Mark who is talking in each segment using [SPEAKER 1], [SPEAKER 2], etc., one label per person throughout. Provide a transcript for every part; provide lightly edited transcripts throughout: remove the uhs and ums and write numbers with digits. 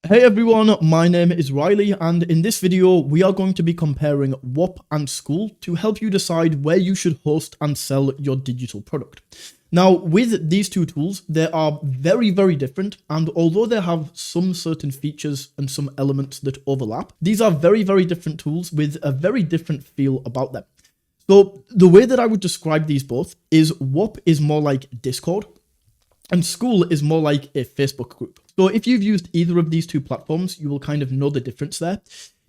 [SPEAKER 1] Hey everyone, my name is Riley, and in this video we are going to be comparing Whop and Skool to help you decide where you should host and sell your digital product. Now with these two tools, they are very different, and although they have some certain features and some elements that overlap, these are very different tools with a very different feel about them. So the way that I would describe these both is Whop is more like Discord, and Skool is more like a Facebook group. So if you've used either of these two platforms, you will kind of know the difference there.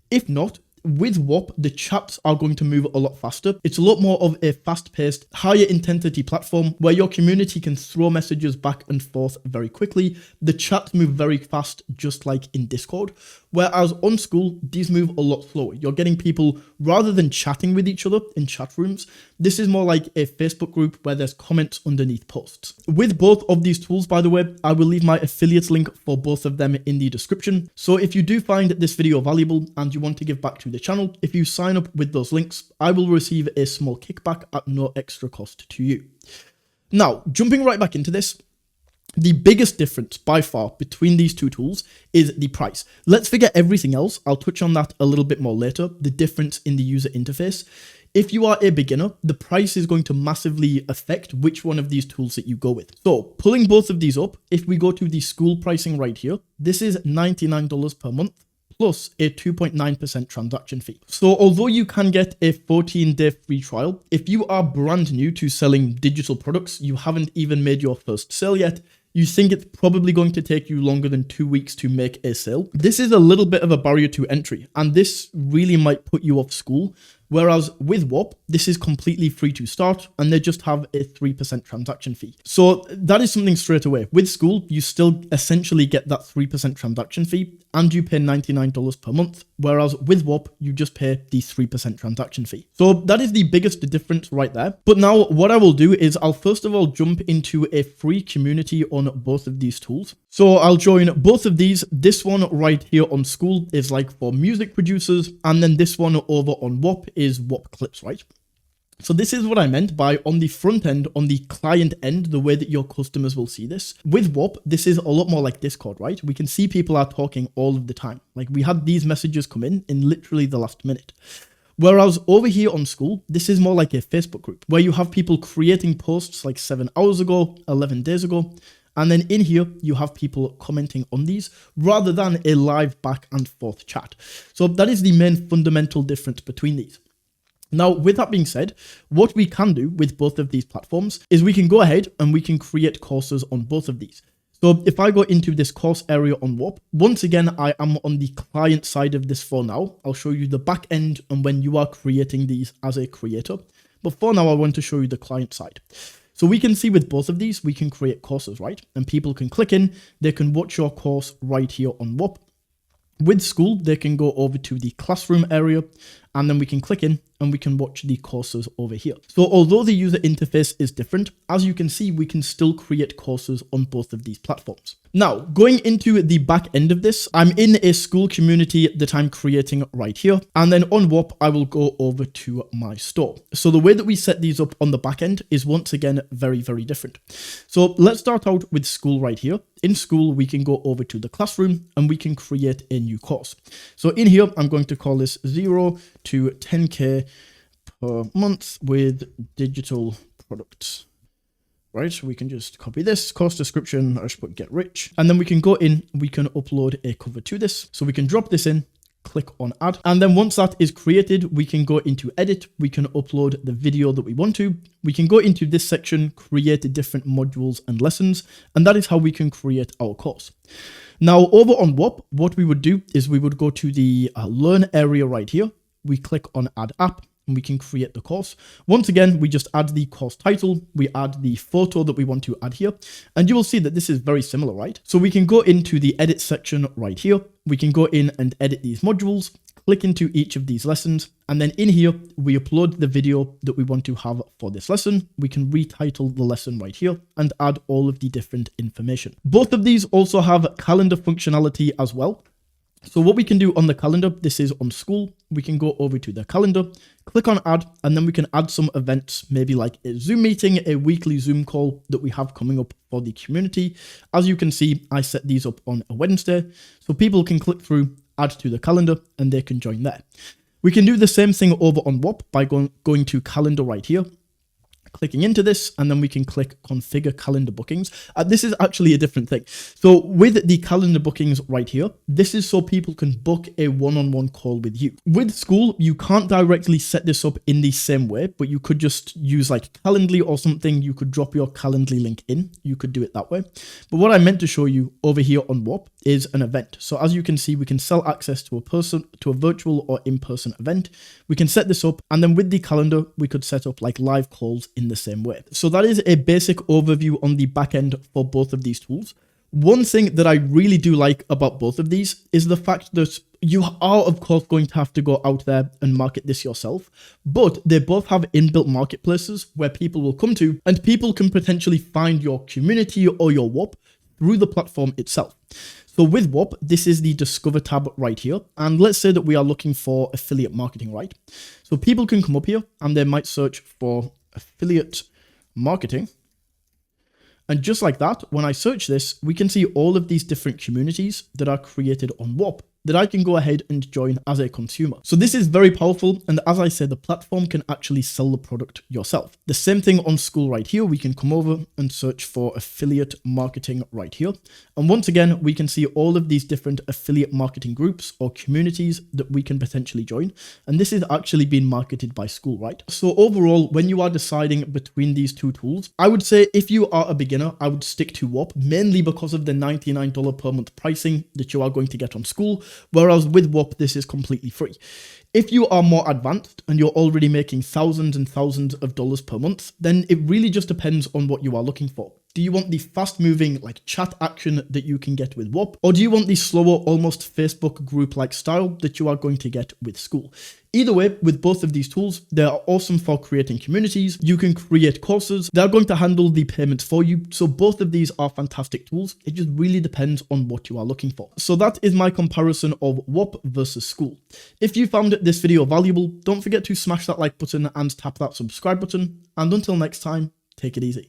[SPEAKER 1] If not, with Whop, the chats are going to move a lot faster. It's a lot more of a fast-paced, higher intensity platform where your community can throw messages back and forth very quickly. The chats move very fast, just like in Discord. Whereas on Skool, these move a lot slower. You're getting people, rather than chatting with each other in chat rooms, this is more like a Facebook group where there's comments underneath posts. With both of these tools, by the way, I will leave my affiliate link for both of them in the description. So if you do find this video valuable and you want to give back to the channel, if you sign up with those links, I will receive a small kickback at no extra cost to you. Now, jumping right back into this, the biggest difference by far between these two tools is the price. Let's forget everything else. I'll touch on that a little bit more later, the difference in the user interface. If you are a beginner, the price is going to massively affect which one of these tools that you go with. So pulling both of these up, if we go to the Skool pricing right here, this is $99 per month plus a 2.9% transaction fee. So although you can get a 14-day free trial, if you are brand new to selling digital products, you haven't even made your first sale yet, you think it's probably going to take you longer than 2 weeks to make a sale, this is a little bit of a barrier to entry, and this really might put you off Skool. Whereas with Whop, this is completely free to start, and they just have a 3% transaction fee. So that is something straight away. With Skool, you still essentially get that 3% transaction fee, and you pay $99 per month. Whereas with Whop, you just pay the 3% transaction fee. So that is the biggest difference right there. But now what I will do is I'll first of all jump into a free community on both of these tools. So I'll join both of these. This one right here on Skool is like for music producers, and then this one over on Whop is Whop Clips, right? So this is what I meant by on the front end, on the client end, the way that your customers will see this. With Whop, this is a lot more like Discord, right? We can see people are talking all of the time. Like we had these messages come in literally the last minute. Whereas over here on Skool, this is more like a Facebook group where you have people creating posts like 7 hours ago, 11 days ago. And then in here, you have people commenting on these rather than a live back and forth chat. So that is the main fundamental difference between these. Now, with that being said, what we can do with both of these platforms is we can go ahead and we can create courses on both of these. So if I go into this course area on Whop, once again, I am on the client side of this for now. I'll show you the back end and when you are creating these as a creator. But for now, I want to show you the client side. So we can see with both of these, we can create courses, right? And people can click in, they can watch your course right here on Whop. With Skool, they can go over to the classroom area, and then we can click in and we can watch the courses over here. So although the user interface is different, as you can see, we can still create courses on both of these platforms. Now, going into the back end of this, I'm in a Skool community that I'm creating right here. And then on Whop, I will go over to my store. So the way that we set these up on the back end is once again, very different. So let's start out with Skool right here. In Skool, we can go over to the classroom and we can create a new course. So in here, I'm going to call this 0 to 10K per month with digital products. Right, we can just copy this course description. I just put get rich, and then we can go in, we can upload a cover to this. So we can drop this in, click on add, and then once that is created, we can go into edit, we can upload the video that we want to, we can go into this section, create different modules and lessons, and that is how we can create our course. Now over on Whop, what we would do is we would go to the learn area right here, we click on add app, and we can create the course. Once again, we just add the course title, we add the photo that we want to add here, and you will see that this is very similar, right? So we can go into the edit section right here, we can go in and edit these modules, click into each of these lessons, and then in here, we upload the video that we want to have for this lesson. We can retitle the lesson right here and add all of the different information. Both of these also have calendar functionality as well. So what we can do on the calendar, this is on Skool. we can go over to the calendar, click on add, and then we can add some events, maybe like a Zoom meeting, a weekly Zoom call that we have coming up for the community. As you can see, I set these up on a Wednesday, so people can click through, add to the calendar, and they can join there. We can do the same thing over on Whop by going to calendar right here, clicking into this, and then we can click configure calendar bookings. This is actually a different thing. So with the calendar bookings right here, this is so people can book a one-on-one call with you. With Skool, you can't directly set this up in the same way, but you could just use like Calendly or something. You could drop your Calendly link in. You could do it that way. But what I meant to show you over here on Whop is an event. So as you can see, we can sell access to a virtual or in-person event. We can set this up, and then with the calendar, we could set up like live calls in the same way. So that is a basic overview on the back end for both of these tools. One thing that I really do like about both of these is the fact that you are, of course, going to have to go out there and market this yourself, but they both have inbuilt marketplaces where people will come to, and people can potentially find your community or your Whop through the platform itself. So with Whop, this is the Discover tab right here. And let's say that we are looking for affiliate marketing, right? So people can come up here and they might search for affiliate marketing. And just like that, when I search this, we can see all of these different communities that are created on Whop that I can go ahead and join as a consumer. So this is very powerful. And as I said, the platform can actually sell the product yourself. The same thing on Skool right here. We can come over and search for affiliate marketing right here. And once again, we can see all of these different affiliate marketing groups or communities that we can potentially join. And this is actually being marketed by Skool, right? So overall, when you are deciding between these two tools, I would say if you are a beginner, I would stick to Whop, mainly because of the $99 per month pricing that you are going to get on Skool. Whereas with Whop, this is completely free. If you are more advanced and you're already making thousands and thousands of dollars per month, then it really just depends on what you are looking for. Do you want the fast moving like chat action that you can get with Whop? Or do you want the slower, almost Facebook group-like style that you are going to get with Skool? Either way, with both of these tools, they are awesome for creating communities. You can create courses. They're going to handle the payments for you. So both of these are fantastic tools. It just really depends on what you are looking for. So that is my comparison of Whop versus Skool. If you found this video valuable, don't forget to smash that like button and tap that subscribe button. And until next time, take it easy.